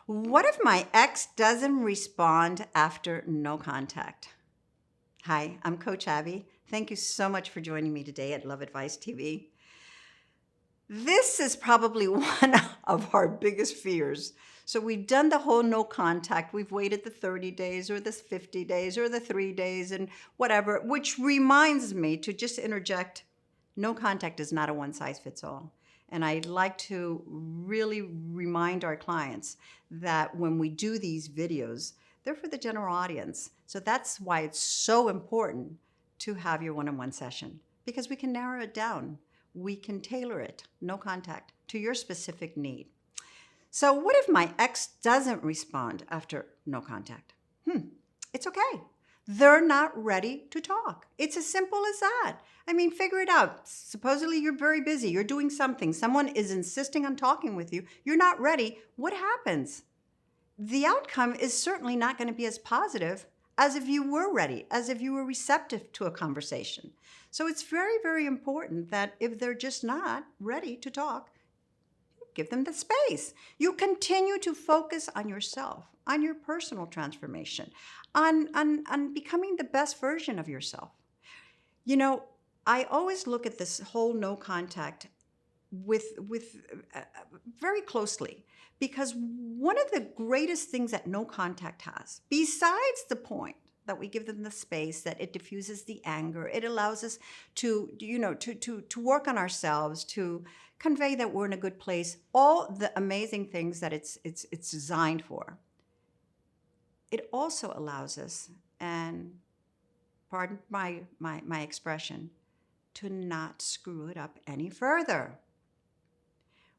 What if my ex doesn't respond after no contact? Hi, I'm Coach Abby. Thank you so much for joining me today at Love Advice TV. This is probably one of our biggest fears. So we've done the whole no contact. We've waited the 30 days or the 50 days or the 3 days and whatever, which reminds me to just interject, no contact is not a one size fits all. And I'd like to really remind our clients that when we do these videos, they're for the general audience. So that's why it's so important to have your one-on-one session, because we can narrow it down. We can tailor it, no contact, to your specific need. So what if my ex doesn't respond after no contact? It's okay. They're not ready to talk. It's as simple as that. I mean, figure it out. Supposedly you're very busy. You're doing something. Someone is insisting on talking with you. You're not ready. What happens? The outcome is certainly not going to be as positive as if you were ready, as if you were receptive to a conversation. So it's very, very important that if they're just not ready to talk, give them the space. You continue to focus on yourself, on your personal transformation, on becoming the best version of yourself. You know, I always look at this whole no contact with very closely, because one of the greatest things that no contact has, besides the point that we give them the space, that it diffuses the anger, it allows us to, to work on ourselves, to convey that we're in a good place, all the amazing things that it's designed for. It also allows us, and pardon my expression, to not screw it up any further.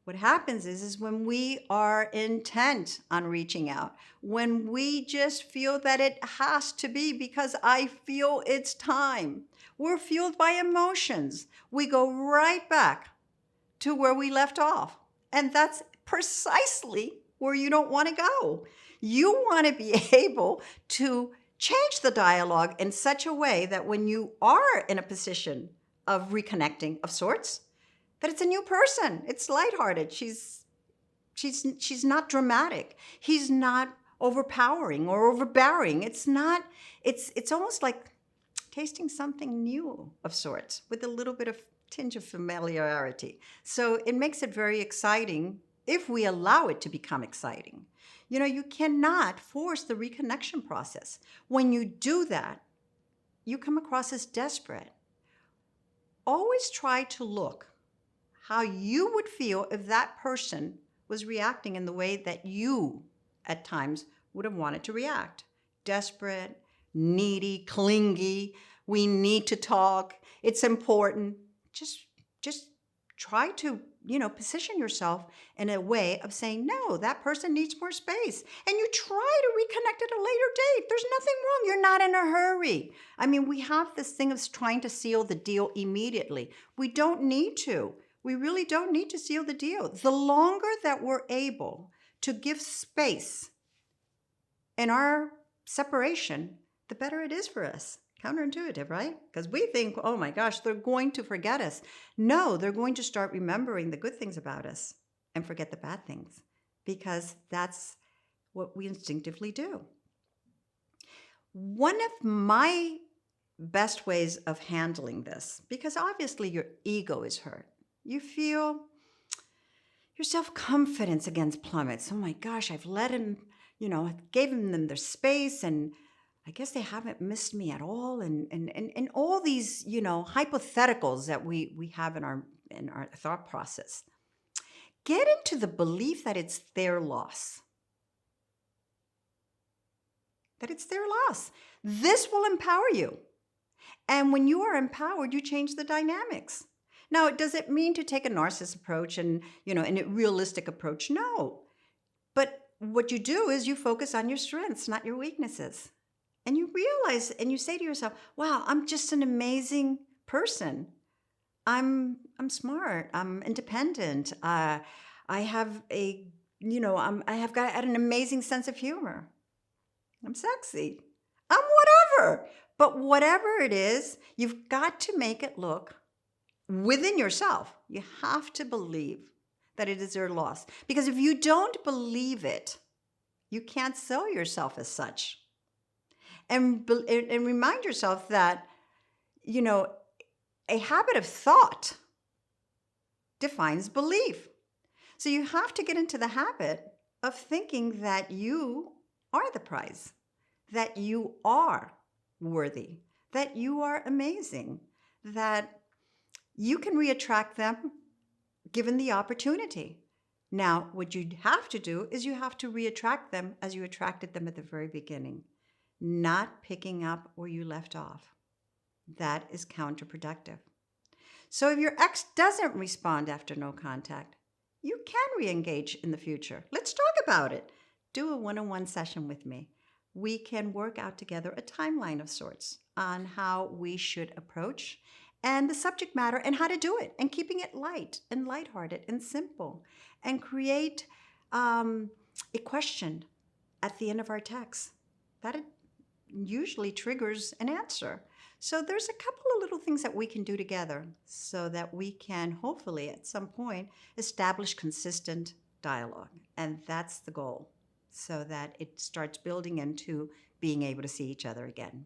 What happens is when we are intent on reaching out, when we just feel that it has to be because I feel it's time, we're fueled by emotions. We go right back to where we left off. And that's precisely where you don't want to go. You want to be able to change the dialogue in such a way that when you are in a position of reconnecting of sorts, that it's a new person. It's lighthearted. She's not dramatic. He's not overpowering or overbearing. It's almost like tasting something new of sorts with a little bit of tinge of familiarity. So it makes it very exciting if we allow it to become exciting. You know, you cannot force the reconnection process. When you do that, you come across as desperate. Always try to look how you would feel if that person was reacting in the way that you, at times, would have wanted to react. Desperate, needy, clingy, we need to talk, it's important. Just try to, position yourself in a way of saying, no, that person needs more space. And you try to reconnect at a later date. There's nothing wrong. You're not in a hurry. I mean, we have this thing of trying to seal the deal immediately. We don't need to. We really don't need to seal the deal. The longer that we're able to give space in our separation, the better it is for us. Counterintuitive, right? Because we think, oh my gosh, they're going to forget us. No, they're going to start remembering the good things about us and forget the bad things, because that's what we instinctively do. One of my best ways of handling this, because obviously your ego is hurt. You feel your self-confidence against plummets. Oh my gosh, I've let him, gave them their space, and I guess they haven't missed me at all. And all these, hypotheticals that we have in our thought process. Get into the belief that it's their loss. That it's their loss. This will empower you. And when you are empowered, you change the dynamics. Now, does it mean to take a narcissist approach and, a realistic approach? No. But what you do is you focus on your strengths, not your weaknesses. And you realize and you say to yourself, wow, I'm just an amazing person. I'm smart. I'm independent. I have I have got an amazing sense of humor. I'm sexy. I'm whatever. But whatever it is, you've got to make it look within yourself. You have to believe that it is their loss. Because if you don't believe it, You can't sell yourself as such. And remind yourself that, you know, a habit of thought defines belief. So you have to get into the habit of thinking that you are the prize, that you are worthy, that you are amazing, that you can reattract them given the opportunity. Now, what you have to do is you have to reattract them as you attracted them at the very beginning, not picking up where you left off. That is counterproductive. So if your ex doesn't respond after no contact, you can re-engage in the future. Let's talk about it. Do a one-on-one session with me. We can work out together a timeline of sorts on how we should approach and the subject matter and how to do it, and keeping it light and lighthearted and simple, and create a question at the end of our text that it usually triggers an answer. So there's a couple of little things that we can do together so that we can hopefully at some point establish consistent dialogue. And that's the goal, so that it starts building into being able to see each other again.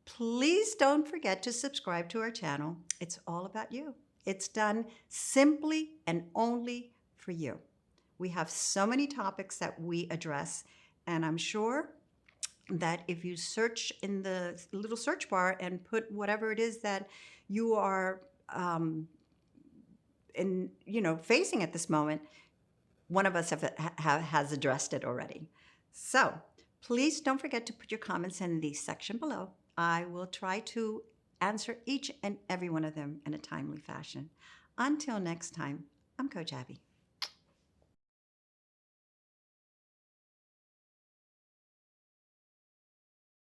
Please don't forget to subscribe to our channel. It's all about you. It's done simply and only for you. We have so many topics that we address, and I'm sure that if you search in the little search bar and put whatever it is that you are facing at this moment, one of us has addressed it already. So please don't forget to put your comments in the section below. I will try to answer each and every one of them in a timely fashion. Until next time, I'm Coach Abby.